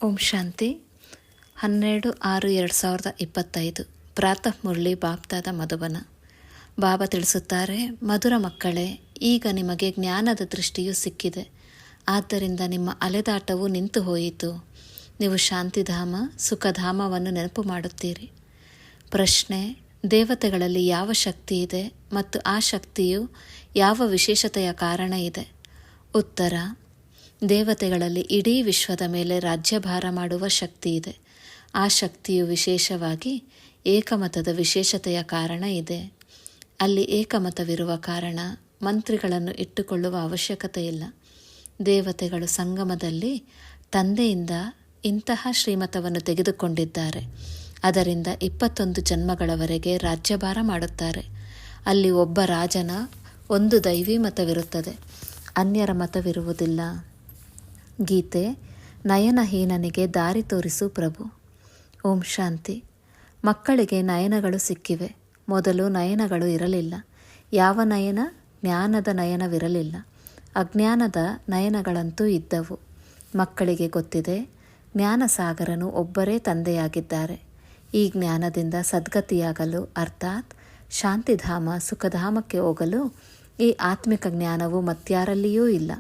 ಓಂ ಶಾಂತಿ. 12/6/2025 ಪ್ರಾತಃ ಮುರಳಿ ಬಾಪ್ದಾದ ಮಧುಬನ. ಬಾಬಾ ತಿಳಿಸುತ್ತಾರೆ, ಮಧುರ ಮಕ್ಕಳೇ, ಈಗ ನಿಮಗೆ ಜ್ಞಾನದ ದೃಷ್ಟಿಯು ಸಿಕ್ಕಿದೆ. ಆದ್ದರಿಂದ ನಿಮ್ಮ ಅಲೆದಾಟವು ನಿಂತು ಹೋಯಿತು. ನೀವು ಶಾಂತಿಧಾಮ ಸುಖಧಾಮವನ್ನು ನೆನಪು ಮಾಡುತ್ತೀರಿ. ಪ್ರಶ್ನೆ: ದೇವತೆಗಳಲ್ಲಿ ಯಾವ ಶಕ್ತಿ ಇದೆ ಮತ್ತು ಆ ಶಕ್ತಿಯು ಯಾವ ವಿಶೇಷತೆಯ ಕಾರಣ ಇದೆ? ಉತ್ತರ: ದೇವತೆಗಳಲ್ಲಿ ಇಡೀ ವಿಶ್ವದ ಮೇಲೆ ರಾಜ್ಯಭಾರ ಮಾಡುವ ಶಕ್ತಿ ಇದೆ. ಆ ಶಕ್ತಿಯು ವಿಶೇಷವಾಗಿ ಏಕಮತದ ವಿಶೇಷತೆಯ ಕಾರಣ ಇದೆ. ಅಲ್ಲಿ ಏಕಮತವಿರುವ ಕಾರಣ ಮಂತ್ರಿಗಳನ್ನು ಇಟ್ಟುಕೊಳ್ಳುವ ಅವಶ್ಯಕತೆ ಇಲ್ಲ. ದೇವತೆಗಳು ಸಂಗಮದಲ್ಲಿ ತಂದೆಯಿಂದ ಇಂತಹ ಶ್ರೀಮತವನ್ನು ತೆಗೆದುಕೊಂಡಿದ್ದಾರೆ. ಅದರಿಂದ 21 ಜನ್ಮಗಳವರೆಗೆ ರಾಜ್ಯಭಾರ ಮಾಡುತ್ತಾರೆ. ಅಲ್ಲಿ ಒಬ್ಬ ರಾಜನ ಒಂದು ದೈವಿ ಮತವಿರುತ್ತದೆ, ಅನ್ಯರ ಮತವಿರುವುದಿಲ್ಲ. ಗೀತೆ: ನಯನಹೀನನಿಗೆ ದಾರಿ ತೋರಿಸು ಪ್ರಭು. ಓಂ ಶಾಂತಿ. ಮಕ್ಕಳಿಗೆ ನಯನಗಳು ಸಿಕ್ಕಿವೆ. ಮೊದಲು ನಯನಗಳು ಇರಲಿಲ್ಲ. ಯಾವ ನಯನ? ಜ್ಞಾನದ ನಯನವಿರಲಿಲ್ಲ. ಅಜ್ಞಾನದ ನಯನಗಳಂತೂ ಇದ್ದವು. ಮಕ್ಕಳಿಗೆ ಗೊತ್ತಿದೆ, ಜ್ಞಾನಸಾಗರನು ಒಬ್ಬರೇ ತಂದೆಯಾಗಿದ್ದಾರೆ. ಈ ಜ್ಞಾನದಿಂದ ಸದ್ಗತಿಯಾಗಲು ಅರ್ಥಾತ್ ಶಾಂತಿಧಾಮ ಸುಖಧಾಮಕ್ಕೆ ಹೋಗಲು ಈ ಆತ್ಮಿಕ ಜ್ಞಾನವು ಮತ್ಯಾರಲ್ಲಿಯೂ ಇಲ್ಲ.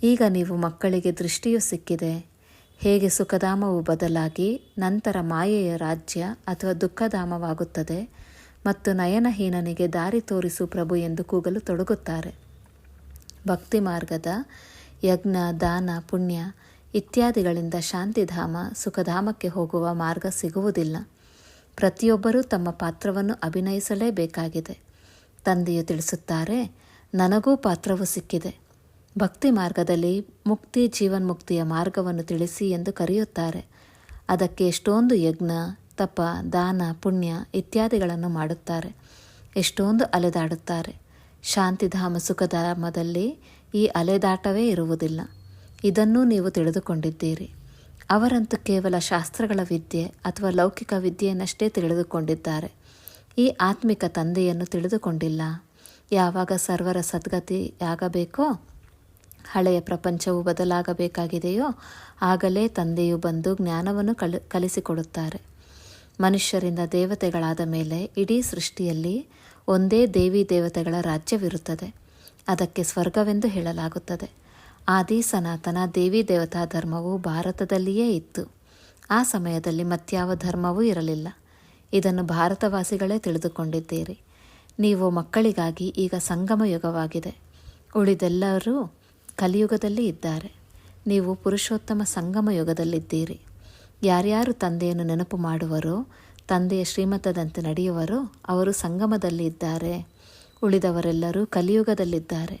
ಈಗ ನೀವು ಮಕ್ಕಳಿಗೆ ದೃಷ್ಟಿಯು ಸಿಕ್ಕಿದೆ. ಹೇಗೆ ಸುಖಧಾಮವು ಬದಲಾಗಿ ನಂತರ ಮಾಯೆಯ ರಾಜ್ಯ ಅಥವಾ ದುಃಖಧಾಮವಾಗುತ್ತದೆ ಮತ್ತು ನಯನಹೀನನಿಗೆ ದಾರಿ ತೋರಿಸು ಪ್ರಭು ಎಂದು ಕೂಗಲು ತೊಡಗುತ್ತಾರೆ. ಭಕ್ತಿ ಮಾರ್ಗದ ಯಜ್ಞ ದಾನ ಪುಣ್ಯ ಇತ್ಯಾದಿಗಳಿಂದ ಶಾಂತಿಧಾಮ ಸುಖಧಾಮಕ್ಕೆ ಹೋಗುವ ಮಾರ್ಗ ಸಿಗುವುದಿಲ್ಲ. ಪ್ರತಿಯೊಬ್ಬರೂ ತಮ್ಮ ಪಾತ್ರವನ್ನು ಅಭಿನಯಿಸಲೇಬೇಕಾಗಿದೆ. ತಂದೆಯು ತಿಳಿಸುತ್ತಾರೆ, ನನಗೂ ಪಾತ್ರವು ಸಿಕ್ಕಿದೆ. ಭಕ್ತಿ ಮಾರ್ಗದಲ್ಲಿ ಮುಕ್ತಿ ಜೀವನ್ಮುಕ್ತಿಯ ಮಾರ್ಗವನ್ನು ತಿಳಿಸಿ ಎಂದು ಕರೆಯುತ್ತಾರೆ. ಅದಕ್ಕೆ ಎಷ್ಟೊಂದು ಯಜ್ಞ ತಪ ದಾನ ಪುಣ್ಯ ಇತ್ಯಾದಿಗಳನ್ನು ಮಾಡುತ್ತಾರೆ. ಎಷ್ಟೊಂದು ಅಲೆದಾಡುತ್ತಾರೆ. ಶಾಂತಿಧಾಮ ಸುಖಧಾಮದಲ್ಲಿ ಈ ಅಲೆದಾಟವೇ ಇರುವುದಿಲ್ಲ. ಇದನ್ನೂ ನೀವು ತಿಳಿದುಕೊಂಡಿದ್ದೀರಿ. ಅವರಂತೂ ಕೇವಲ ಶಾಸ್ತ್ರಗಳ ವಿದ್ಯೆ ಅಥವಾ ಲೌಕಿಕ ವಿದ್ಯೆಯನ್ನಷ್ಟೇ ತಿಳಿದುಕೊಂಡಿದ್ದಾರೆ. ಈ ಆತ್ಮಿಕ ತಂದೆಯನ್ನು ತಿಳಿದುಕೊಂಡಿಲ್ಲ. ಯಾವಾಗ ಸರ್ವರ ಸದ್ಗತಿಯಾಗಬೇಕೋ, ಹಳೆಯ ಪ್ರಪಂಚವು ಬದಲಾಗಬೇಕಾಗಿದೆಯೋ ಆಗಲೇ ತಂದೆಯು ಬಂದು ಜ್ಞಾನವನ್ನು ಕಲಿಸಿಕೊಡುತ್ತಾರೆ. ಮನುಷ್ಯರಿಂದ ದೇವತೆಗಳಾದ ಮೇಲೆ ಇಡೀ ಸೃಷ್ಟಿಯಲ್ಲಿ ಒಂದೇ ದೇವಿ ದೇವತೆಗಳ ರಾಜ್ಯವಿರುತ್ತದೆ. ಅದಕ್ಕೆ ಸ್ವರ್ಗವೆಂದು ಹೇಳಲಾಗುತ್ತದೆ. ಆದಿ ಸನಾತನ ದೇವಿ ದೇವತಾ ಧರ್ಮವು ಭಾರತದಲ್ಲಿಯೇ ಇತ್ತು. ಆ ಸಮಯದಲ್ಲಿ ಮತ್ಯಾವ ಧರ್ಮವೂ ಇರಲಿಲ್ಲ. ಇದನ್ನು ಭಾರತವಾಸಿಗಳೇ ತಿಳಿದುಕೊಂಡಿದ್ದೀರಿ. ನೀವು ಮಕ್ಕಳಿಗಾಗಿ ಈಗ ಸಂಗಮ ಯುಗವಾಗಿದೆ. ಉಳಿದೆಲ್ಲರೂ ಕಲಿಯುಗದಲ್ಲಿ ಇದ್ದಾರೆ. ನೀವು ಪುರುಷೋತ್ತಮ ಸಂಗಮ ಯುಗದಲ್ಲಿದ್ದೀರಿ. ಯಾರ್ಯಾರು ತಂದೆಯನ್ನು ನೆನಪು ಮಾಡುವರೋ, ತಂದೆಯ ಶ್ರೀಮತದಂತೆ ನಡೆಯುವರೋ ಅವರು ಸಂಗಮದಲ್ಲಿ ಇದ್ದಾರೆ. ಉಳಿದವರೆಲ್ಲರೂ ಕಲಿಯುಗದಲ್ಲಿದ್ದಾರೆ.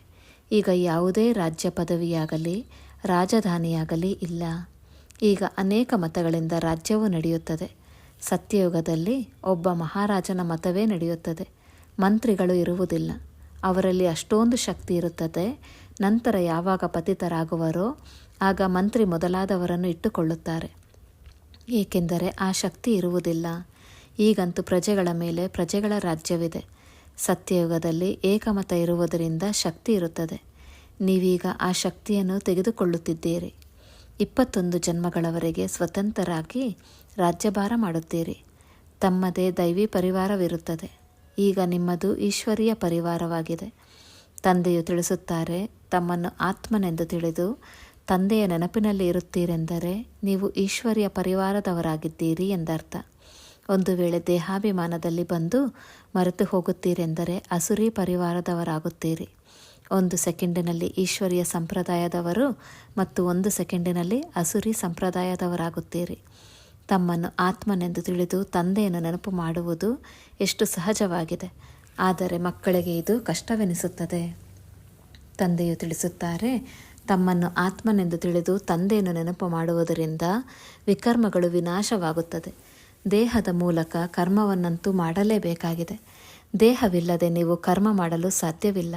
ಈಗ ಯಾವುದೇ ರಾಜ್ಯ ಪದವಿಯಾಗಲಿ ರಾಜಧಾನಿಯಾಗಲಿ ಇಲ್ಲ. ಈಗ ಅನೇಕ ಮತಗಳಿಂದ ರಾಜ್ಯವು ನಡೆಯುತ್ತದೆ. ಸತ್ಯಯುಗದಲ್ಲಿ ಒಬ್ಬ ಮಹಾರಾಜನ ಮತವೇ ನಡೆಯುತ್ತದೆ. ಮಂತ್ರಿಗಳು ಇರುವುದಿಲ್ಲ. ಅವರಲ್ಲಿ ಅಷ್ಟೊಂದು ಶಕ್ತಿ ಇರುತ್ತದೆ. ನಂತರ ಯಾವಾಗ ಪತಿತರಾಗುವರೋ ಆಗ ಮಂತ್ರಿ ಮೊದಲಾದವರನ್ನು ಇಟ್ಟುಕೊಳ್ಳುತ್ತಾರೆ. ಏಕೆಂದರೆ ಆ ಶಕ್ತಿ ಇರುವುದಿಲ್ಲ. ಈಗಂತೂ ಪ್ರಜೆಗಳ ಮೇಲೆ ಪ್ರಜೆಗಳ ರಾಜ್ಯವಿದೆ. ಸತ್ಯಯುಗದಲ್ಲಿ ಏಕಮತ ಇರುವುದರಿಂದ ಶಕ್ತಿ ಇರುತ್ತದೆ. ನೀವೀಗ ಆ ಶಕ್ತಿಯನ್ನು ತೆಗೆದುಕೊಳ್ಳುತ್ತಿದ್ದೀರಿ. 21 ಜನ್ಮಗಳವರೆಗೆ ಸ್ವತಂತ್ರರಾಗಿ ರಾಜ್ಯಭಾರ ಮಾಡುತ್ತೀರಿ. ತಮ್ಮದೇ ದೈವಿ ಪರಿವಾರವಿರುತ್ತದೆ. ಈಗ ನಿಮ್ಮದು ಈಶ್ವರೀಯ ಪರಿವಾರವಾಗಿದೆ. ತಂದೆಯು ತಿಳಿಸುತ್ತಾರೆ, ತಮ್ಮನ್ನು ಆತ್ಮನೆಂದು ತಿಳಿದು ತಂದೆಯ ನೆನಪಿನಲ್ಲಿ ಇರುತ್ತೀರೆಂದರೆ ನೀವು ಈಶ್ವರ್ಯ ಪರಿವಾರದವರಾಗಿದ್ದೀರಿ ಎಂದರ್ಥ. ಒಂದು ವೇಳೆ ದೇಹಾಭಿಮಾನದಲ್ಲಿ ಬಂದು ಮರೆತು ಹೋಗುತ್ತೀರೆಂದರೆ ಅಸುರಿ ಪರಿವಾರದವರಾಗುತ್ತೀರಿ. 1 ಸೆಕೆಂಡಿನಲ್ಲಿ ಈಶ್ವರ್ಯ ಸಂಪ್ರದಾಯದವರು ಮತ್ತು 1 ಸೆಕೆಂಡಿನಲ್ಲಿ ಅಸುರಿ ಸಂಪ್ರದಾಯದವರಾಗುತ್ತೀರಿ. ತಮ್ಮನ್ನು ಆತ್ಮನೆಂದು ತಿಳಿದು ತಂದೆಯನ್ನು ನೆನಪು ಮಾಡುವುದು ಎಷ್ಟು ಸಹಜವಾಗಿದೆ. ಆದರೆ ಮಕ್ಕಳಿಗೆ ಇದು ಕಷ್ಟವೆನಿಸುತ್ತದೆ. ತಂದೆಯು ತಿಳಿಸುತ್ತಾರೆ, ತಮ್ಮನ್ನು ಆತ್ಮನೆಂದು ತಿಳಿದು ತಂದೆಯನ್ನು ನೆನಪು ಮಾಡುವುದರಿಂದ ವಿಕರ್ಮಗಳು ವಿನಾಶವಾಗುತ್ತದೆ. ದೇಹದ ಮೂಲಕ ಕರ್ಮವನ್ನಂತೂ ಮಾಡಲೇಬೇಕಾಗಿದೆ. ದೇಹವಿಲ್ಲದೆ ನೀವು ಕರ್ಮ ಮಾಡಲು ಸಾಧ್ಯವಿಲ್ಲ.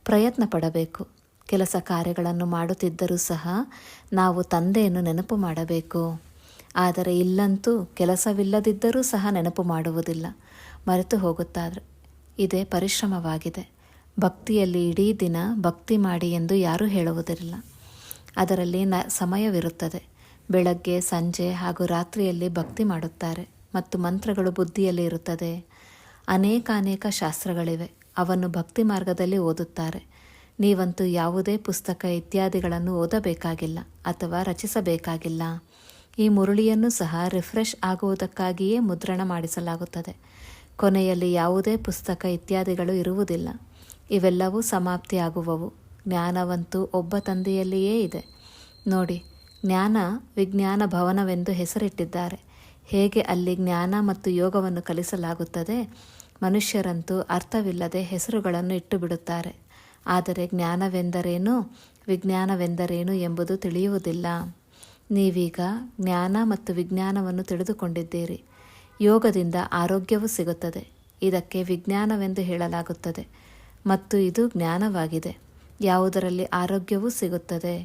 ಪ್ರಯತ್ನ ಪಡಬೇಕು. ಕೆಲಸ ಕಾರ್ಯಗಳನ್ನು ಮಾಡುತ್ತಿದ್ದರೂ ಸಹ ನಾವು ತಂದೆಯನ್ನು ನೆನಪು ಮಾಡಬೇಕು. ಆದರೆ ಇಲ್ಲಂತೂ ಕೆಲಸವಿಲ್ಲದಿದ್ದರೂ ಸಹ ನೆನಪು ಮಾಡುವುದಿಲ್ಲ, ಮರೆತು ಹೋಗುತ್ತಾರೆ. ಇದೇ ಪರಿಶ್ರಮವಾಗಿದೆ. ಭಕ್ತಿಯಲ್ಲಿ ಇಡೀ ದಿನ ಭಕ್ತಿ ಮಾಡಿ ಎಂದು ಯಾರೂ ಹೇಳುವುದಿಲ್ಲ. ಅದರಲ್ಲಿ ಸಮಯವಿರುತ್ತದೆ. ಬೆಳಗ್ಗೆ, ಸಂಜೆ ಹಾಗೂ ರಾತ್ರಿಯಲ್ಲಿ ಭಕ್ತಿ ಮಾಡುತ್ತಾರೆ ಮತ್ತು ಮಂತ್ರಗಳು ಬುದ್ಧಿಯಲ್ಲಿ ಇರುತ್ತದೆ. ಅನೇಕ ಶಾಸ್ತ್ರಗಳಿವೆ, ಅವನ್ನು ಭಕ್ತಿ ಮಾರ್ಗದಲ್ಲಿ ಓದುತ್ತಾರೆ. ನೀವಂತೂ ಯಾವುದೇ ಪುಸ್ತಕ ಇತ್ಯಾದಿಗಳನ್ನು ಓದಬೇಕಾಗಿಲ್ಲ ಅಥವಾ ರಚಿಸಬೇಕಾಗಿಲ್ಲ. ಈ ಮುರುಳಿಯನ್ನು ಸಹ ರಿಫ್ರೆಶ್ ಆಗುವುದಕ್ಕಾಗಿಯೇ ಮುದ್ರಣ ಮಾಡಿಸಲಾಗುತ್ತದೆ. ಕೊನೆಯಲ್ಲಿ ಯಾವುದೇ ಪುಸ್ತಕ ಇತ್ಯಾದಿಗಳು ಇರುವುದಿಲ್ಲ. ಇವೆಲ್ಲವೂ ಸಮಾಪ್ತಿಯಾಗುವವು. ಜ್ಞಾನವಂತೂ ಒಬ್ಬ ತಂದೆಯಲ್ಲಿಯೇ ಇದೆ. ನೋಡಿ, ಜ್ಞಾನ ವಿಜ್ಞಾನ ಭವನವೆಂದು ಹೆಸರಿಟ್ಟಿದ್ದಾರೆ. ಹೇಗೆ ಅಲ್ಲಿ ಜ್ಞಾನ ಮತ್ತು ಯೋಗವನ್ನು ಕಲಿಸಲಾಗುತ್ತದೆ. ಮನುಷ್ಯರಂತೂ ಅರ್ಥವಿಲ್ಲದೆ ಹೆಸರುಗಳನ್ನು ಇಟ್ಟು ಬಿಡುತ್ತಾರೆ. ಆದರೆ ಜ್ಞಾನವೆಂದರೇನು, ವಿಜ್ಞಾನವೆಂದರೇನು ಎಂಬುದು ತಿಳಿಯುವುದಿಲ್ಲ. ನೀವೀಗ ಜ್ಞಾನ ಮತ್ತು ವಿಜ್ಞಾನವನ್ನು ತಿಳಿದುಕೊಂಡಿದ್ದೀರಿ. ಯೋಗದಿಂದ ಆರೋಗ್ಯವೂ ಸಿಗುತ್ತದೆ. ಇದಕ್ಕೆ ವಿಜ್ಞಾನವೆಂದು ಹೇಳಲಾಗುತ್ತದೆ ಮತ್ತು ಇದು ಜ್ಞಾನವಾಗಿದೆ, ಯಾವುದರಲ್ಲಿ ಆರೋಗ್ಯವೂ ಸಿಗುತ್ತದೆ.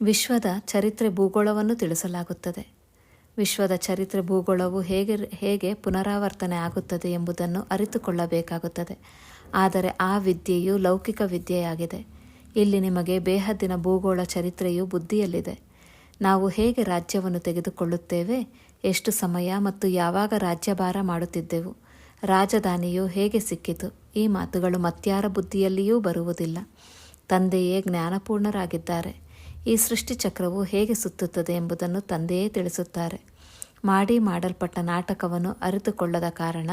ವಿಶ್ವದ ಚರಿತ್ರೆ ಭೂಗೋಳವನ್ನು ತಿಳಿಸಲಾಗುತ್ತದೆ. ವಿಶ್ವದ ಚರಿತ್ರೆ ಭೂಗೋಳವು ಹೇಗೆ ಪುನರಾವರ್ತನೆ ಆಗುತ್ತದೆ ಎಂಬುದನ್ನು ಅರಿತುಕೊಳ್ಳಬೇಕಾಗುತ್ತದೆ. ಆದರೆ ಆ ವಿದ್ಯೆಯು ಲೌಕಿಕ ವಿದ್ಯೆಯಾಗಿದೆ. ಇಲ್ಲಿ ನಿಮಗೆ ಬೇಹದ್ದಿನ ಭೂಗೋಳ ಚರಿತ್ರೆಯು ಬುದ್ಧಿಯಲ್ಲಿದೆ. ನಾವು ಹೇಗೆ ರಾಜ್ಯವನ್ನು ತೆಗೆದುಕೊಳ್ಳುತ್ತೇವೆ, ಎಷ್ಟು ಸಮಯ ಮತ್ತು ಯಾವಾಗ ರಾಜ್ಯಭಾರ ಮಾಡುತ್ತಿದ್ದೆವು, ರಾಜಧಾನಿಯು ಹೇಗೆ ಸಿಕ್ಕಿತು, ಈ ಮಾತುಗಳು ಮತ್ಯಾರ ಬುದ್ಧಿಯಲ್ಲಿಯೂ ಬರುವುದಿಲ್ಲ. ತಂದೆಯೇ ಜ್ಞಾನಪೂರ್ಣರಾಗಿದ್ದಾರೆ. ಈ ಸೃಷ್ಟಿಚಕ್ರವು ಹೇಗೆ ಸುತ್ತುತ್ತದೆ ಎಂಬುದನ್ನು ತಂದೆಯೇ ತಿಳಿಸುತ್ತಾರೆ. ಮಾಡಲ್ಪಟ್ಟ ನಾಟಕವನ್ನು ಅರಿತುಕೊಳ್ಳದ ಕಾರಣ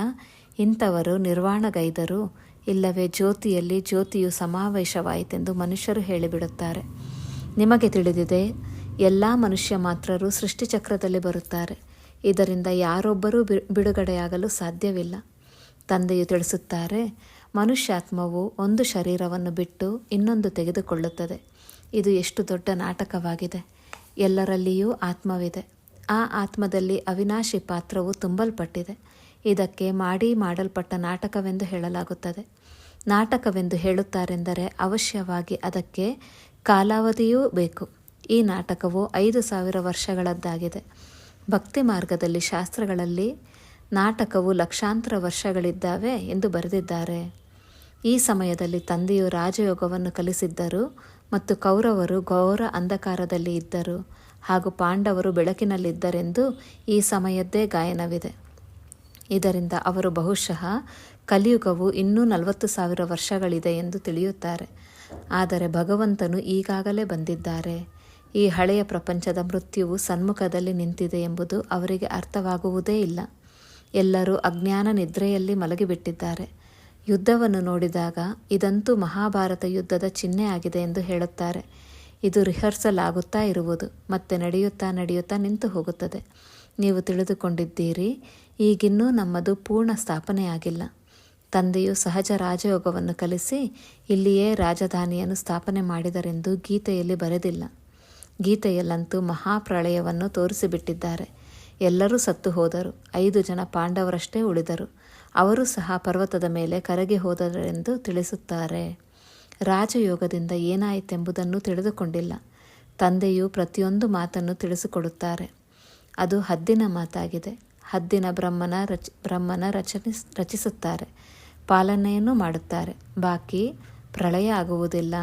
ಇಂಥವರು ನಿರ್ವಾಣಗೈದರು, ಇಲ್ಲವೇ ಜ್ಯೋತಿಯಲ್ಲಿ ಜ್ಯೋತಿಯು ಸಮಾವೇಶವಾಯಿತೆಂದು ಮನುಷ್ಯರು ಹೇಳಿಬಿಡುತ್ತಾರೆ. ನಿಮಗೆ ತಿಳಿದಿದೆ, ಎಲ್ಲ ಮನುಷ್ಯ ಮಾತ್ರರು ಸೃಷ್ಟಿಚಕ್ರದಲ್ಲಿ ಬರುತ್ತಾರೆ. ಇದರಿಂದ ಯಾರೊಬ್ಬರೂ ಬಿಡುಗಡೆಯಾಗಲು ಸಾಧ್ಯವಿಲ್ಲ. ತಂದೆಯು ತಿಳಿಸುತ್ತಾರೆ, ಮನುಷ್ಯಾತ್ಮವು ಒಂದು ಶರೀರವನ್ನು ಬಿಟ್ಟು ಇನ್ನೊಂದು ತೆಗೆದುಕೊಳ್ಳುತ್ತದೆ. ಇದು ಎಷ್ಟು ದೊಡ್ಡ ನಾಟಕವಾಗಿದೆ. ಎಲ್ಲರಲ್ಲಿಯೂ ಆತ್ಮವಿದೆ. ಆ ಆತ್ಮದಲ್ಲಿ ಅವಿನಾಶಿ ಪಾತ್ರವು ತುಂಬಲ್ಪಟ್ಟಿದೆ. ಇದಕ್ಕೆ ಮಾಡಲ್ಪಟ್ಟ ನಾಟಕವೆಂದು ಹೇಳಲಾಗುತ್ತದೆ. ನಾಟಕವೆಂದು ಹೇಳುತ್ತಾರೆಂದರೆ ಅವಶ್ಯವಾಗಿ ಅದಕ್ಕೆ ಕಾಲಾವಧಿಯೂ ಬೇಕು. ಈ ನಾಟಕವು 5,000 ವರ್ಷಗಳದ್ದಾಗಿದೆ. ಭಕ್ತಿ ಮಾರ್ಗದಲ್ಲಿ ಶಾಸ್ತ್ರಗಳಲ್ಲಿ ನಾಟಕವು ಲಕ್ಷಾಂತರ ವರ್ಷಗಳಿದ್ದಾವೆ ಎಂದು ಬರೆದಿದ್ದಾರೆ. ಈ ಸಮಯದಲ್ಲಿ ತಂದೆಯು ರಾಜಯೋಗವನ್ನು ಕಲಿಸಿದ್ದರು ಮತ್ತು ಕೌರವರು ಘೋರ ಅಂಧಕಾರದಲ್ಲಿ ಇದ್ದರು ಹಾಗೂ ಪಾಂಡವರು ಬೆಳಕಿನಲ್ಲಿದ್ದರೆಂದು ಈ ಸಮಯದ್ದೇ ಗಾಯನವಿದೆ. ಇದರಿಂದ ಅವರು ಬಹುಶಃ ಕಲಿಯುಗವು ಇನ್ನೂ 40,000 ವರ್ಷಗಳಿದೆ ಎಂದು ತಿಳಿಯುತ್ತಾರೆ. ಆದರೆ ಭಗವಂತನು ಈಗಾಗಲೇ ಬಂದಿದ್ದಾರೆ. ಈ ಹಳೆಯ ಪ್ರಪಂಚದ ಮೃತ್ಯುವು ಸನ್ಮುಖದಲ್ಲಿ ನಿಂತಿದೆ ಎಂಬುದು ಅವರಿಗೆ ಅರ್ಥವಾಗುವುದೇ ಇಲ್ಲ. ಎಲ್ಲರೂ ಅಜ್ಞಾನ ನಿದ್ರೆಯಲ್ಲಿ ಮಲಗಿಬಿಟ್ಟಿದ್ದಾರೆ. ಯುದ್ಧವನ್ನು ನೋಡಿದಾಗ ಇದಂತೂ ಮಹಾಭಾರತ ಯುದ್ಧದ ಚಿಹ್ನೆ ಆಗಿದೆ ಎಂದು ಹೇಳುತ್ತಾರೆ. ಇದು ರಿಹರ್ಸಲ್ ಆಗುತ್ತಾ ಇರುವುದು, ಮತ್ತೆ ನಡೆಯುತ್ತಾ ನಿಂತು ಹೋಗುತ್ತದೆ. ನೀವು ತಿಳಿದುಕೊಂಡಿದ್ದೀರಿ, ಈಗಿನ್ನೂ ನಮ್ಮದು ಪೂರ್ಣ ಸ್ಥಾಪನೆಯಾಗಿಲ್ಲ. ತಂದೆಯು ಸಹಜ ರಾಜಯೋಗವನ್ನು ಕಲಿಸಿ ಇಲ್ಲಿಯೇ ರಾಜಧಾನಿಯನ್ನು ಸ್ಥಾಪನೆ ಮಾಡಿದರೆಂದು ಗೀತೆಯಲ್ಲಿ ಬರೆದಿಲ್ಲ. ಗೀತೆಯಲ್ಲಂತೂ ಮಹಾಪ್ರಳಯವನ್ನು ತೋರಿಸಿಬಿಟ್ಟಿದ್ದಾರೆ. ಎಲ್ಲರೂ ಸತ್ತು ಹೋದರು. 5 ಜನ ಪಾಂಡವರಷ್ಟೇ ಉಳಿದರು. ಅವರು ಸಹ ಪರ್ವತದ ಮೇಲೆ ಕರಗಿ ಹೋದರೆಂದು ತಿಳಿಸುತ್ತಾರೆ. ರಾಜಯೋಗದಿಂದ ಏನಾಯಿತೆಂಬುದನ್ನು ತಿಳಿದುಕೊಂಡಿಲ್ಲ. ತಂದೆಯು ಪ್ರತಿಯೊಂದು ಮಾತನ್ನು ತಿಳಿಸಿಕೊಡುತ್ತಾರೆ. ಅದು ಹದ್ದಿನ ಮಾತಾಗಿದೆ. ಹದ್ದಿನ ಬ್ರಹ್ಮನ ರಚಿಸುತ್ತಾರೆ, ಪಾಲನೆಯನ್ನು ಮಾಡುತ್ತಾರೆ. ಬಾಕಿ ಪ್ರಳಯ ಆಗುವುದಿಲ್ಲ.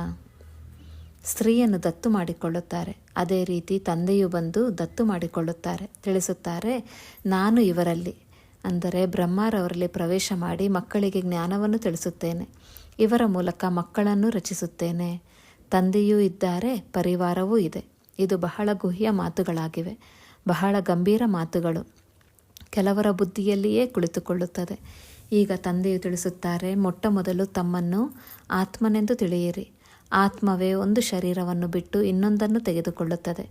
ಸ್ತ್ರೀಯನ್ನು ದತ್ತು ಮಾಡಿಕೊಳ್ಳುತ್ತಾರೆ. ಅದೇ ರೀತಿ ತಂದೆಯು ಬಂದು ದತ್ತು ಮಾಡಿಕೊಳ್ಳುತ್ತಾರೆ. ತಿಳಿಸುತ್ತಾರೆ, ನಾನು ಇವರಲ್ಲಿ ಅಂದರೆ ಬ್ರಹ್ಮರವರಲ್ಲಿ ಪ್ರವೇಶ ಮಾಡಿ ಮಕ್ಕಳಿಗೆ ಜ್ಞಾನವನ್ನು ತಿಳಿಸುತ್ತೇನೆ. ಇವರ ಮೂಲಕ ಮಕ್ಕಳನ್ನು ರಚಿಸುತ್ತೇನೆ. ತಂದೆಯೂ ಇದ್ದಾರೆ, ಪರಿವಾರವೂ ಇದೆ. ಇದು ಬಹಳ ಗುಹ್ಯ ಮಾತುಗಳಾಗಿವೆ, ಬಹಳ ಗಂಭೀರ ಮಾತುಗಳು. ಕೆಲವರ ಬುದ್ಧಿಯಲ್ಲಿಯೇ ಕುಳಿತುಕೊಳ್ಳುತ್ತದೆ. ಈಗ ತಂದೆಯು ತಿಳಿಸುತ್ತಾರೆ, ಮೊಟ್ಟ ಮೊದಲು ತಮ್ಮನ್ನು ಆತ್ಮನೆಂದು ತಿಳಿಯಿರಿ. ಆತ್ಮವೇ ಒಂದು ಶರೀರವನ್ನು ಬಿಟ್ಟು ಇನ್ನೊಂದನ್ನು ತೆಗೆದುಕೊಳ್ಳುತ್ತದೆ.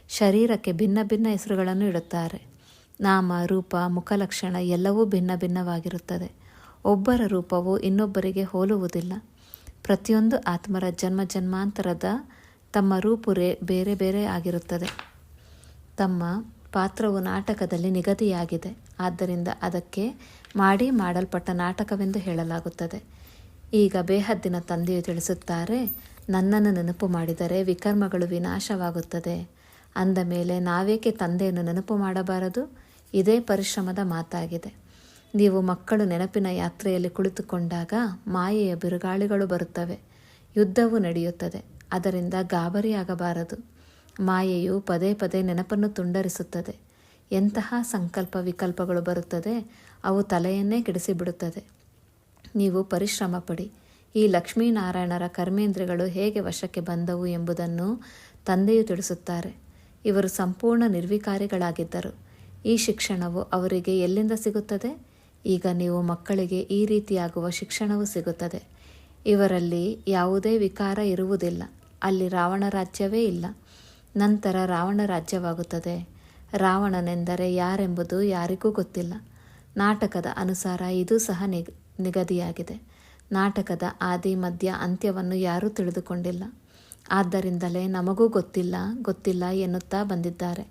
ಶರೀರಕ್ಕೆ ಭಿನ್ನ ಭಿನ್ನ ಹೆಸರುಗಳನ್ನು ಇಡುತ್ತಾರೆ. ನಾಮ, ರೂಪ, ಮುಖಲಕ್ಷಣ ಎಲ್ಲವೂ ಭಿನ್ನ ಭಿನ್ನವಾಗಿರುತ್ತದೆ. ಒಬ್ಬರ ರೂಪವು ಇನ್ನೊಬ್ಬರಿಗೆ ಹೋಲುವುದಿಲ್ಲ. ಪ್ರತಿಯೊಂದು ಆತ್ಮರ ಜನ್ಮಾಂತರದ ತಮ್ಮ ರೂಪು ಬೇರೆ ಬೇರೆ ಆಗಿರುತ್ತದೆ. ತಮ್ಮ ಪಾತ್ರವು ನಾಟಕದಲ್ಲಿ ನಿಗದಿಯಾಗಿದೆ. ಆದ್ದರಿಂದ ಅದಕ್ಕೆ ಮಾಡಲ್ಪಟ್ಟ ನಾಟಕವೆಂದು ಹೇಳಲಾಗುತ್ತದೆ. ಈಗ ಬೇಹದ್ದಿನ ತಂದೆಯು ತಿಳಿಸುತ್ತಾರೆ, ನನ್ನನ್ನು ನೆನಪು ಮಾಡಿದರೆ ವಿಕರ್ಮಗಳು ವಿನಾಶವಾಗುತ್ತದೆ. ಅಂದ ಮೇಲೆ ನಾವೇಕೆ ತಂದೆಯನ್ನು ನೆನಪು ಮಾಡಬಾರದು? ಇದೇ ಪರಿಶ್ರಮದ ಮಾತಾಗಿದೆ. ನೀವು ಮಕ್ಕಳು ನೆನಪಿನ ಯಾತ್ರೆಯಲ್ಲಿ ಕುಳಿತುಕೊಂಡಾಗ ಮಾಯೆಯ ಬಿರುಗಾಳಿಗಳು ಬರುತ್ತವೆ. ಯುದ್ಧವು ನಡೆಯುತ್ತದೆ. ಅದರಿಂದ ಗಾಬರಿಯಾಗಬಾರದು. ಮಾಯೆಯು ಪದೇ ಪದೇ ನೆನಪನ್ನು ತುಂಡರಿಸುತ್ತದೆ. ಎಂತಹ ಸಂಕಲ್ಪ ವಿಕಲ್ಪಗಳು ಬರುತ್ತದೆ, ಅವು ತಲೆಯನ್ನೇ ಕೆಡಿಸಿಬಿಡುತ್ತದೆ. ನೀವು ಪರಿಶ್ರಮ ಪಡಿ. ಈ ಲಕ್ಷ್ಮೀನಾರಾಯಣರ ಕರ್ಮೇಂದ್ರಿಯಗಳು ಹೇಗೆ ವಶಕ್ಕೆ ಬಂದವು ಎಂಬುದನ್ನು ತಂದೆಯು ತಿಳಿಸುತ್ತಾರೆ. ಇವರು ಸಂಪೂರ್ಣ ನಿರ್ವಿಕಾರಿಗಳಾಗಿದ್ದರು. ಈ ಶಿಕ್ಷಣವು ಅವರಿಗೆ ಎಲ್ಲಿಂದ ಸಿಗುತ್ತದೆ? ಈಗ ನೀವು ಮಕ್ಕಳಿಗೆ ಈ ರೀತಿಯಾಗುವ ಶಿಕ್ಷಣವು ಸಿಗುತ್ತದೆ. ಇವರಲ್ಲಿ ಯಾವುದೇ ವಿಕಾರ ಇರುವುದಿಲ್ಲ. ಅಲ್ಲಿ ರಾವಣ ರಾಜ್ಯವೇ ಇಲ್ಲ. ನಂತರ ರಾವಣ ರಾಜ್ಯವಾಗುತ್ತದೆ. ರಾವಣನೆಂದರೆ ಯಾರೆಂಬುದು ಯಾರಿಗೂ ಗೊತ್ತಿಲ್ಲ. ನಾಟಕದ ಅನುಸಾರ ಇದು ಸಹ ನಿಗದಿಯಾಗಿದೆ. ನಾಟಕದ ಆದಿ ಮಧ್ಯ ಅಂತ್ಯವನ್ನು ಯಾರೂ ತಿಳಿದುಕೊಂಡಿಲ್ಲ. ಆದ್ದರಿಂದಲೇ ನಮಗೂ ಗೊತ್ತಿಲ್ಲ ಎನ್ನುತ್ತಾ ಬಂದಿದ್ದಾರೆ.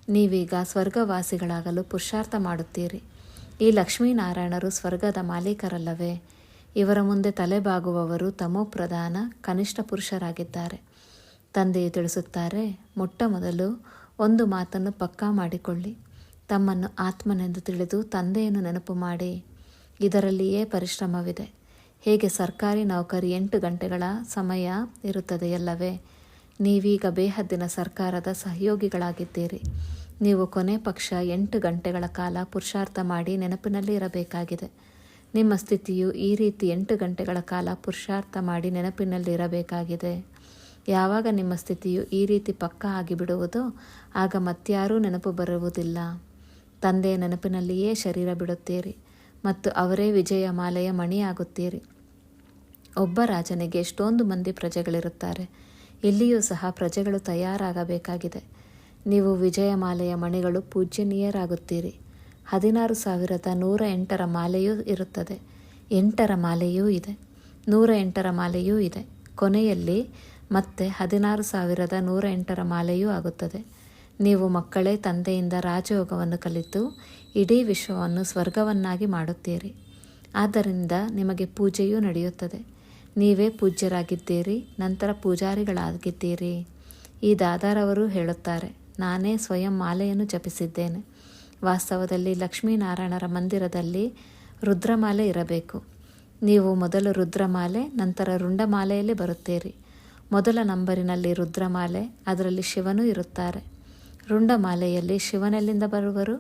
ನೀವೀಗ ಸ್ವರ್ಗವಾಸಿಗಳಾಗಲು ಪುರುಷಾರ್ಥ ಮಾಡುತ್ತೀರಿ. ಈ ಲಕ್ಷ್ಮೀನಾರಾಯಣರು ಸ್ವರ್ಗದ ಮಾಲೀಕರಲ್ಲವೇ? ಇವರ ಮುಂದೆ ತಲೆಬಾಗುವವರು ತಮೋಪ್ರಧಾನ ಕನಿಷ್ಠ ಪುರುಷರಾಗಿದ್ದಾರೆ. ತಂದೆಯು ತಿಳಿಸುತ್ತಾರೆ, ಮೊಟ್ಟ ಮೊದಲು ಒಂದು ಮಾತನ್ನು ಪಕ್ಕಾ ಮಾಡಿಕೊಳ್ಳಿ. ತಮ್ಮನ್ನು ಆತ್ಮನೆಂದು ತಿಳಿದು ತಂದೆಯನ್ನು ನೆನಪು ಮಾಡಿ. ಇದರಲ್ಲಿಯೇ ಪರಿಶ್ರಮವಿದೆ. ಹೇಗೆ ಸರ್ಕಾರಿ ನೌಕರಿ 8 ಗಂಟೆಗಳ ಸಮಯ ಇರುತ್ತದೆಯಲ್ಲವೇ? ನೀವೀಗ ಬೇಹದ್ದಿನ ಸರ್ಕಾರದ ಸಹಯೋಗಿಗಳಾಗಿದ್ದೀರಿ. ನೀವು ಕೊನೆ ಪಕ್ಷ 8 ಗಂಟೆಗಳ ಕಾಲ ಪುರುಷಾರ್ಥ ಮಾಡಿ ನೆನಪಿನಲ್ಲಿ ಇರಬೇಕಾಗಿದೆ. ನಿಮ್ಮ ಸ್ಥಿತಿಯು ಈ ರೀತಿ 8 ಗಂಟೆಗಳ ಕಾಲ ಪುರುಷಾರ್ಥ ಮಾಡಿ ನೆನಪಿನಲ್ಲಿ ಇರಬೇಕಾಗಿದೆ. ಯಾವಾಗ ನಿಮ್ಮ ಸ್ಥಿತಿಯು ಈ ರೀತಿ ಪಕ್ಕಾ ಆಗಿಬಿಡುವುದೋ ಆಗ ಮತ್ಯಾರೂ ನೆನಪು ಬರುವುದಿಲ್ಲ. ತಂದೆಯ ನೆನಪಿನಲ್ಲಿಯೇ ಶರೀರ ಬಿಡುತ್ತೀರಿ ಮತ್ತು ಅವರೇ ವಿಜಯ ಮಾಲೆಯ ಮಣಿಯಾಗುತ್ತೀರಿ. ಒಬ್ಬ ರಾಜನಿಗೆ ಎಷ್ಟೊಂದು ಮಂದಿ ಪ್ರಜೆಗಳಿರುತ್ತಾರೆ. ಇಲ್ಲಿಯೂ ಸಹ ಪ್ರಜೆಗಳು ತಯಾರಾಗಬೇಕಾಗಿದೆ. ನೀವು ವಿಜಯಮಾಲೆಯ ಮಣಿಗಳು ಪೂಜ್ಯನೀಯರಾಗುತ್ತೀರಿ. 16,108 ಮಾಲೆಯೂ ಇರುತ್ತದೆ. 8 ಮಾಲೆಯೂ ಇದೆ. 108 ಮಾಲೆಯೂ ಇದೆ. ಕೊನೆಯಲ್ಲಿ ಮತ್ತೆ 16,108 ಮಾಲೆಯೂ ಆಗುತ್ತದೆ. ನೀವು ಮಕ್ಕಳೇ ತಂದೆಯಿಂದ ರಾಜಯೋಗವನ್ನು ಕಲಿತು ಇಡೀ ವಿಶ್ವವನ್ನು ಸ್ವರ್ಗವನ್ನಾಗಿ ಮಾಡುತ್ತೀರಿ. ಆದ್ದರಿಂದ ನಿಮಗೆ ಪೂಜೆಯೂ ನಡೆಯುತ್ತದೆ. ನೀವೇ ಪೂಜ್ಯರಾಗಿದ್ದೀರಿ, ನಂತರ ಪೂಜಾರಿಗಳಾಗಿದ್ದೀರಿ. ಈ ದಾದಾರವರು ಹೇಳುತ್ತಾರೆ, ನಾನೇ ಸ್ವಯಂ ಮಾಲೆಯನ್ನು ಜಪಿಸಿದ್ದೇನೆ. ವಾಸ್ತವದಲ್ಲಿ ಲಕ್ಷ್ಮೀನಾರಾಯಣರ ಮಂದಿರದಲ್ಲಿ ರುದ್ರಮಾಲೆ ಇರಬೇಕು. ನೀವು ಮೊದಲು ರುದ್ರಮಾಲೆ, ನಂತರ ರುಂಡಮಾಲೆಯಲ್ಲಿ ಬರುತ್ತೀರಿ. ಮೊದಲ ನಂಬರಿನಲ್ಲಿ ರುದ್ರಮಾಲೆ, ಅದರಲ್ಲಿ ಶಿವನೂ ಇರುತ್ತಾರೆ. ರುಂಡಮಾಲೆಯಲ್ಲಿ ಶಿವನೆಲ್ಲಿಂದ ಬರುವರು?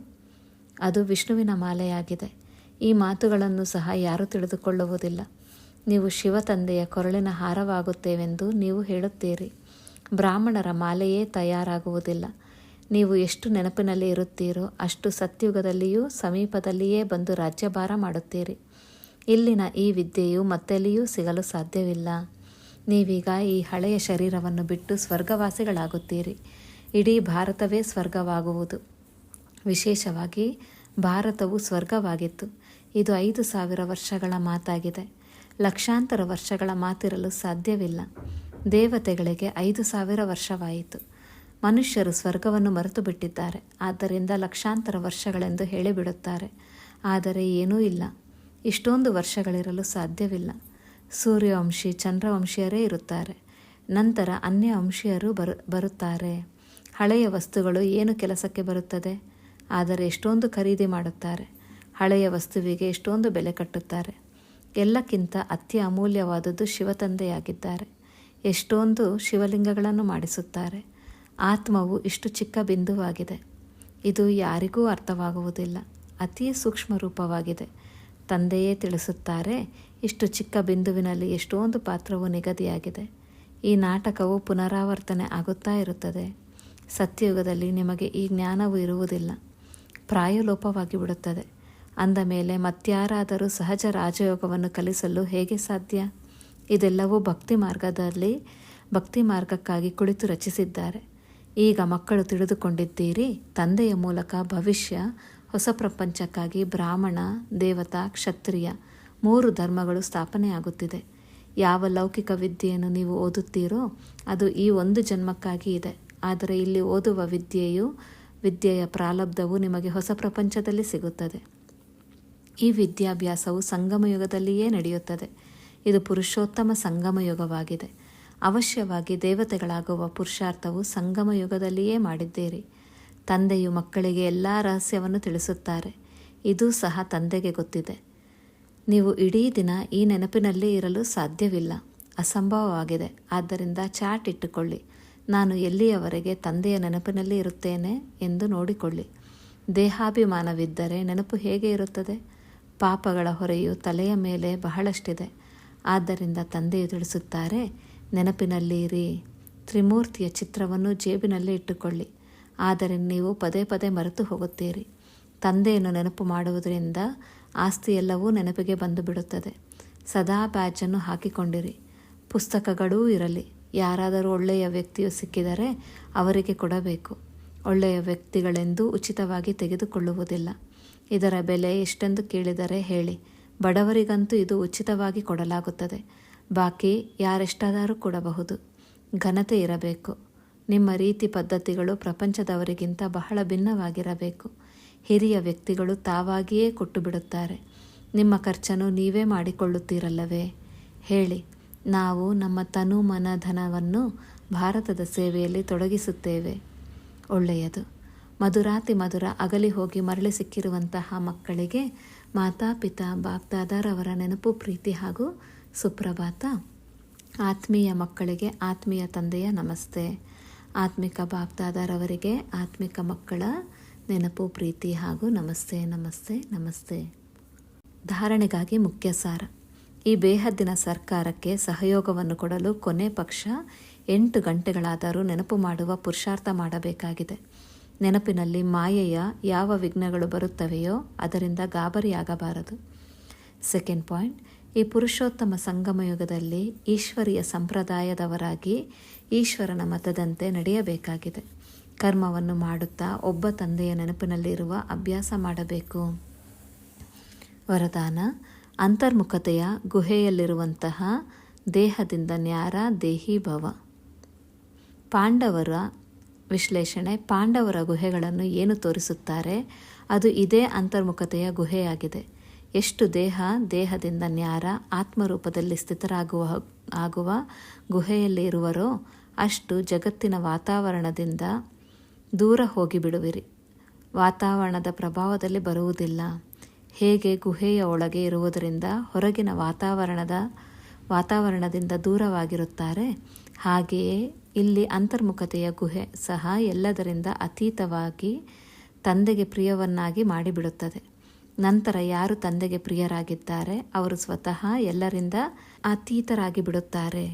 ಅದು ವಿಷ್ಣುವಿನ ಮಾಲೆಯಾಗಿದೆ. ಈ ಮಾತುಗಳನ್ನು ಸಹ ಯಾರೂ ತಿಳಿದುಕೊಳ್ಳುವುದಿಲ್ಲ. ನೀವು ಶಿವ ತಂದೆಯ ಕೊರಳಿನ ಹಾರವಾಗುತ್ತೇವೆಂದು ನೀವು ಹೇಳುತ್ತೀರಿ. ಬ್ರಾಹ್ಮಣರ ಮಾಲೆಯೇ ತಯಾರಾಗುವುದಿಲ್ಲ. ನೀವು ಎಷ್ಟು ನೆನಪಿನಲ್ಲಿ ಇರುತ್ತೀರೋ ಅಷ್ಟು ಸತ್ಯುಗದಲ್ಲಿಯೂ ಸಮೀಪದಲ್ಲಿಯೇ ಬಂದು ರಾಜ್ಯಭಾರ ಮಾಡುತ್ತೀರಿ. ಇಲ್ಲಿನ ಈ ವಿದ್ಯೆಯು ಮತ್ತೆಲ್ಲಿಯೂ ಸಿಗಲು ಸಾಧ್ಯವಿಲ್ಲ. ನೀವೀಗ ಈ ಹಳೆಯ ಶರೀರವನ್ನು ಬಿಟ್ಟು ಸ್ವರ್ಗವಾಸಿಗಳಾಗುತ್ತೀರಿ. ಇಡೀ ಭಾರತವೇ ಸ್ವರ್ಗವಾಗುವುದು. ವಿಶೇಷವಾಗಿ ಭಾರತವು ಸ್ವರ್ಗವಾಗಿತ್ತು. ಇದು 5,000 ವರ್ಷಗಳ ಮಾತಾಗಿದೆ. ಲಕ್ಷಾಂತರ ವರ್ಷಗಳ ಮಾತಿರಲು ಸಾಧ್ಯವಿಲ್ಲ. ದೇವತೆಗಳಿಗೆ 5,000 ವರ್ಷವಾಯಿತು. ಮನುಷ್ಯರು ಸ್ವರ್ಗವನ್ನು ಮರೆತು ಬಿಟ್ಟಿದ್ದಾರೆ. ಆದ್ದರಿಂದ ಲಕ್ಷಾಂತರ ವರ್ಷಗಳೆಂದು ಹೇಳಿಬಿಡುತ್ತಾರೆ. ಆದರೆ ಏನೂ ಇಲ್ಲ. ಇಷ್ಟೊಂದು ವರ್ಷಗಳಿರಲು ಸಾಧ್ಯವಿಲ್ಲ. ಸೂರ್ಯವಂಶಿ ಚಂದ್ರವಂಶೀಯರೇ ಇರುತ್ತಾರೆ. ನಂತರ ಅನ್ಯ ವಂಶೀಯರು ಬರುತ್ತಾರೆ. ಹಳೆಯ ವಸ್ತುಗಳು ಏನು ಕೆಲಸಕ್ಕೆ ಬರುತ್ತದೆ? ಆದರೆ ಎಷ್ಟೊಂದು ಖರೀದಿ ಮಾಡುತ್ತಾರೆ. ಹಳೆಯ ವಸ್ತುವಿಗೆ ಎಷ್ಟೊಂದು ಬೆಲೆ ಕಟ್ಟುತ್ತಾರೆ. ಎಲ್ಲಕ್ಕಿಂತ ಅತಿ ಅಮೂಲ್ಯವಾದದ್ದು ಶಿವತಂದೆಯಾಗಿದ್ದಾರೆ. ಎಷ್ಟೊಂದು ಶಿವಲಿಂಗಗಳನ್ನು ಮಾಡಿಸುತ್ತಾರೆ. ಆತ್ಮವು ಇಷ್ಟು ಚಿಕ್ಕ ಬಿಂದುವಾಗಿದೆ. ಇದು ಯಾರಿಗೂ ಅರ್ಥವಾಗುವುದಿಲ್ಲ. ಅತಿ ಸೂಕ್ಷ್ಮ ರೂಪವಾಗಿದೆ. ತಂದೆಯೇ ತಿಳಿಸುತ್ತಾರೆ, ಇಷ್ಟು ಚಿಕ್ಕ ಬಿಂದುವಿನಲ್ಲಿ ಎಷ್ಟೊಂದು ಪಾತ್ರವು ನಿಗದಿಯಾಗಿದೆ. ಈ ನಾಟಕವು ಪುನರಾವರ್ತನೆ ಆಗುತ್ತಾ ಇರುತ್ತದೆ. ಸತ್ಯಯುಗದಲ್ಲಿ ನಿಮಗೆ ಈ ಜ್ಞಾನವು ಇರುವುದಿಲ್ಲ. ಪ್ರಾಯಲೋಪವಾಗಿ ಬಿಡುತ್ತದೆ. ಅಂದ ಮೇಲೆ ಮತ್ಯಾರಾದರೂ ಸಹಜ ರಾಜಯೋಗವನ್ನು ಕಲಿಸಲು ಹೇಗೆ ಸಾಧ್ಯ? ಇದೆಲ್ಲವೂ ಭಕ್ತಿ ಮಾರ್ಗಕ್ಕಾಗಿ ಕುಳಿತು ರಚಿಸಿದ್ದಾರೆ. ಈಗ ಮಕ್ಕಳು ತಿಳಿದುಕೊಂಡಿದ್ದೀರಿ, ತಂದೆಯ ಮೂಲಕ ಭವಿಷ್ಯ ಹೊಸ ಪ್ರಪಂಚಕ್ಕಾಗಿ ಬ್ರಾಹ್ಮಣ, ದೇವತಾ, ಕ್ಷತ್ರಿಯ 3 ಧರ್ಮಗಳು ಸ್ಥಾಪನೆಯಾಗುತ್ತಿದೆ. ಯಾವ ಲೌಕಿಕ ವಿದ್ಯೆಯನ್ನು ನೀವು ಓದುತ್ತೀರೋ ಅದು ಈ ಒಂದು ಜನ್ಮಕ್ಕಾಗಿ ಇದೆ. ಆದರೆ ಇಲ್ಲಿ ಓದುವ ವಿದ್ಯೆಯ ಪ್ರಾರಬ್ಧವು ನಿಮಗೆ ಹೊಸ ಪ್ರಪಂಚದಲ್ಲಿ ಸಿಗುತ್ತದೆ. ಈ ವಿದ್ಯಾಭ್ಯಾಸವು ಸಂಗಮಯುಗದಲ್ಲಿಯೇ ನಡೆಯುತ್ತದೆ. ಇದು ಪುರುಷೋತ್ತಮ ಸಂಗಮಯುಗವಾಗಿದೆ. ಅವಶ್ಯವಾಗಿ ದೇವತೆಗಳಾಗುವ ಪುರುಷಾರ್ಥವು ಸಂಗಮಯುಗದಲ್ಲಿಯೇ ಮಾಡಿದ್ದೀರಿ. ತಂದೆಯು ಮಕ್ಕಳಿಗೆ ಎಲ್ಲ ರಹಸ್ಯವನ್ನು ತಿಳಿಸುತ್ತಾರೆ. ಇದೂ ಸಹ ತಂದೆಗೆ ಗೊತ್ತಿದೆ. ನೀವು ಇಡೀ ದಿನ ಈ ನೆನಪಿನಲ್ಲೇ ಇರಲು ಸಾಧ್ಯವಿಲ್ಲ, ಅಸಂಭವವಾಗಿದೆ. ಆದ್ದರಿಂದ ಚಾಟ್ ಇಟ್ಟುಕೊಳ್ಳಿ. ನಾನು ಎಲ್ಲಿಯವರೆಗೆ ತಂದೆಯ ನೆನಪಿನಲ್ಲಿ ಇರುತ್ತೇನೆ ಎಂದು ನೋಡಿಕೊಳ್ಳಿ. ದೇಹಾಭಿಮಾನವಿದ್ದರೆ ನೆನಪು ಹೇಗೆ ಇರುತ್ತದೆ? ಪಾಪಗಳ ಹೊರೆಯು ತಲೆಯ ಮೇಲೆ ಬಹಳಷ್ಟಿದೆ. ಆದ್ದರಿಂದ ತಂದೆಯು ತಿಳಿಸುತ್ತಾರೆ, ನೆನಪಿನಲ್ಲಿರಿ. ತ್ರಿಮೂರ್ತಿಯ ಚಿತ್ರವನ್ನು ಜೇಬಿನಲ್ಲಿ ಇಟ್ಟುಕೊಳ್ಳಿ. ಆದರೆ ನೀವು ಪದೇ ಪದೇ ಮರೆತು ಹೋಗುತ್ತೀರಿ. ತಂದೆಯನ್ನು ನೆನಪು ಮಾಡುವುದರಿಂದ ಆಸ್ತಿಯೆಲ್ಲವೂ ನೆನಪಿಗೆ ಬಂದು ಬಿಡುತ್ತದೆ. ಸದಾ ಬ್ಯಾಜನ್ನು ಹಾಕಿಕೊಂಡಿರಿ. ಪುಸ್ತಕಗಳೂ ಇರಲಿ. ಯಾರಾದರೂ ಒಳ್ಳೆಯ ವ್ಯಕ್ತಿಯು ಸಿಕ್ಕಿದರೆ ಅವರಿಗೆ ಕೊಡಬೇಕು. ಒಳ್ಳೆಯ ವ್ಯಕ್ತಿಗಳೆಂದು ಉಚಿತವಾಗಿ ತೆಗೆದುಕೊಳ್ಳುವುದಿಲ್ಲ. ಇದರ ಬೆಲೆ ಎಷ್ಟೆಂದು ಕೇಳಿದರೆ ಹೇಳಿ. ಬಡವರಿಗಂತೂ ಇದು ಉಚಿತವಾಗಿ ಕೊಡಲಾಗುತ್ತದೆ. ಬಾಕಿ ಯಾರೆಷ್ಟಾದರೂ ಕೊಡಬಹುದು. ಘನತೆ ಇರಬೇಕು. ನಿಮ್ಮ ರೀತಿ ಪದ್ಧತಿಗಳು ಪ್ರಪಂಚದವರಿಗಿಂತ ಬಹಳ ಭಿನ್ನವಾಗಿರಬೇಕು. ಹಿರಿಯ ವ್ಯಕ್ತಿಗಳು ತಾವಾಗಿಯೇ ಕೊಟ್ಟು ಬಿಡುತ್ತಾರೆ. ನಿಮ್ಮ ಖರ್ಚನ್ನು ನೀವೇ ಮಾಡಿಕೊಳ್ಳುತ್ತೀರಲ್ಲವೇ? ಹೇಳಿ, ನಾವು ನಮ್ಮ ತನು ಮನ ಧನವನ್ನು ಭಾರತದ ಸೇವೆಯಲ್ಲಿ ತೊಡಗಿಸುತ್ತೇವೆ. ಒಳ್ಳೆಯದು. ಮಧುರಾತಿ ಮಧುರ ಅಗಲಿ ಹೋಗಿ ಮರಳಿ ಸಿಕ್ಕಿರುವಂತಹ ಮಕ್ಕಳಿಗೆ ಮಾತಾಪಿತಾ ಬಾಪ್ದಾದಾರವರ ನೆನಪು, ಪ್ರೀತಿ ಹಾಗೂ ಸುಪ್ರಭಾತ. ಆತ್ಮೀಯ ಮಕ್ಕಳಿಗೆ ಆತ್ಮೀಯ ತಂದೆಯ ನಮಸ್ತೆ. ಆತ್ಮಿಕ ಬಾಪ್ದಾದಾರವರಿಗೆ ಆತ್ಮಿಕ ಮಕ್ಕಳ ನೆನಪು, ಪ್ರೀತಿ ಹಾಗೂ ನಮಸ್ತೆ ನಮಸ್ತೆ ನಮಸ್ತೆ. ಧಾರಣೆಗಾಗಿ ಮುಖ್ಯ ಸಾರ. ಈ ಬೇಹದ್ದಿನ ಸರ್ಕಾರಕ್ಕೆ ಸಹಯೋಗವನ್ನು ಕೊಡಲು ಕೊನೆ ಪಕ್ಷ 8 ಗಂಟೆಗಳಾದರೂ ನೆನಪು ಮಾಡುವ ಪುರುಷಾರ್ಥ ಮಾಡಬೇಕಾಗಿದೆ. ನೆನಪಿನಲ್ಲಿ ಮಾಯೆಯ ಯಾವ ವಿಘ್ನಗಳು ಬರುತ್ತವೆಯೋ ಅದರಿಂದ ಗಾಬರಿಯಾಗಬಾರದು. ಸೆಕೆಂಡ್ ಪಾಯಿಂಟ್, ಈ ಪುರುಷೋತ್ತಮ ಸಂಗಮಯುಗದಲ್ಲಿ ಈಶ್ವರೀಯ ಸಂಪ್ರದಾಯದವರಾಗಿ ಈಶ್ವರನ ಮತದಂತೆ ನಡೆಯಬೇಕಾಗಿದೆ. ಕರ್ಮವನ್ನು ಮಾಡುತ್ತಾ ಒಬ್ಬ ತಂದೆಯ ನೆನಪಿನಲ್ಲಿರುವ ಅಭ್ಯಾಸ ಮಾಡಬೇಕು. ವರದಾನ: ಅಂತರ್ಮುಖತೆಯ ಗುಹೆಯಲ್ಲಿರುವಂತಹ ದೇಹದಿಂದ ನ್ಯಾರ ದೇಹಿ ಭವ. ಪಾಂಡವರ ವಿಶ್ಲೇಷಣೆ. ಪಾಂಡವರ ಗುಹೆಗಳನ್ನು ಏನು ತೋರಿಸುತ್ತಾರೆ? ಅದು ಇದೇ ಅಂತರ್ಮುಖತೆಯ ಗುಹೆಯಾಗಿದೆ. ಎಷ್ಟು ದೇಹದಿಂದ ನ್ಯಾರ ಆತ್ಮರೂಪದಲ್ಲಿ ಸ್ಥಿತರಾಗುವ ಗುಹೆಯಲ್ಲಿ ಇರುವರೋ ಅಷ್ಟು ಜಗತ್ತಿನ ವಾತಾವರಣದಿಂದ ದೂರ ಹೋಗಿಬಿಡುವಿರಿ. ವಾತಾವರಣದ ಪ್ರಭಾವದಲ್ಲಿ ಬರುವುದಿಲ್ಲ. ಹೇಗೆ ಗುಹೆಯ ಒಳಗೆ ಇರುವುದರಿಂದ ಹೊರಗಿನ ವಾತಾವರಣದಿಂದ ದೂರವಾಗಿರುತ್ತಾರೆ, ಹಾಗೆಯೇ ಇಲ್ಲಿ ಅಂತರ್ಮುಖತೆಯ ಗುಹೆ ಸಹ ಎಲ್ಲದರಿಂದ ಅತೀತವಾಗಿ ತಂದೆಗೆ ಪ್ರಿಯವನ್ನಾಗಿ ಮಾಡಿಬಿಡುತ್ತದೆ. ನಂತರ ಯಾರು ತಂದೆಗೆ ಪ್ರಿಯರಾಗಿದ್ದಾರೆ ಅವರು ಸ್ವತಃ ಎಲ್ಲರಿಂದ ಅತೀತರಾಗಿ ಬಿಡುತ್ತಾರೆ.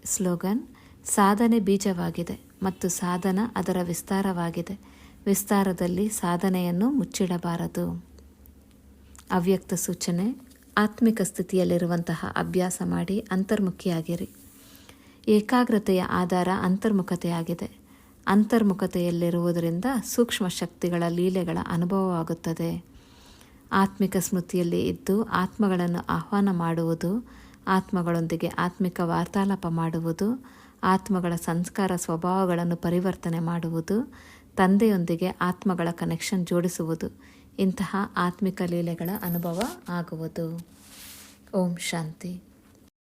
ಸ್ಲೋಗನ್: ಸಾಧನೆ ಬೀಜವಾಗಿದೆ ಮತ್ತು ಸಾಧನ ಅದರ ವಿಸ್ತಾರವಾಗಿದೆ. ವಿಸ್ತಾರದಲ್ಲಿ ಸಾಧನೆಯನ್ನು ಮುಚ್ಚಿಡಬಾರದು. ಅವ್ಯಕ್ತ ಸೂಚನೆ: ಆತ್ಮಿಕ ಸ್ಥಿತಿಯಲ್ಲಿರುವಂತಹ ಅಭ್ಯಾಸ ಮಾಡಿ ಅಂತರ್ಮುಖಿಯಾಗಿರಿ. ಏಕಾಗ್ರತೆಯ ಆಧಾರ ಅಂತರ್ಮುಖತೆಯಾಗಿದೆ. ಅಂತರ್ಮುಖತೆಯಲ್ಲಿರುವುದರಿಂದ ಸೂಕ್ಷ್ಮ ಶಕ್ತಿಗಳ ಲೀಲೆಗಳ ಅನುಭವವಾಗುತ್ತದೆ. ಆತ್ಮಿಕ ಸ್ಮೃತಿಯಲ್ಲಿ ಇದ್ದು ಆತ್ಮಗಳನ್ನು ಆಹ್ವಾನ ಮಾಡುವುದು, ಆತ್ಮಗಳೊಂದಿಗೆ ಆತ್ಮಿಕ ವಾರ್ತಾಲಾಪ ಮಾಡುವುದು, ಆತ್ಮಗಳ ಸಂಸ್ಕಾರ ಸ್ವಭಾವಗಳನ್ನು ಪರಿವರ್ತನೆ ಮಾಡುವುದು, ತಂದೆಯೊಂದಿಗೆ ಆತ್ಮಗಳ ಕನೆಕ್ಷನ್ ಜೋಡಿಸುವುದು, ಇಂತಹ ಆತ್ಮಿಕ ಲೀಲೆಗಳ ಅನುಭವ ಆಗುವುದು. ಓಂ ಶಾಂತಿ.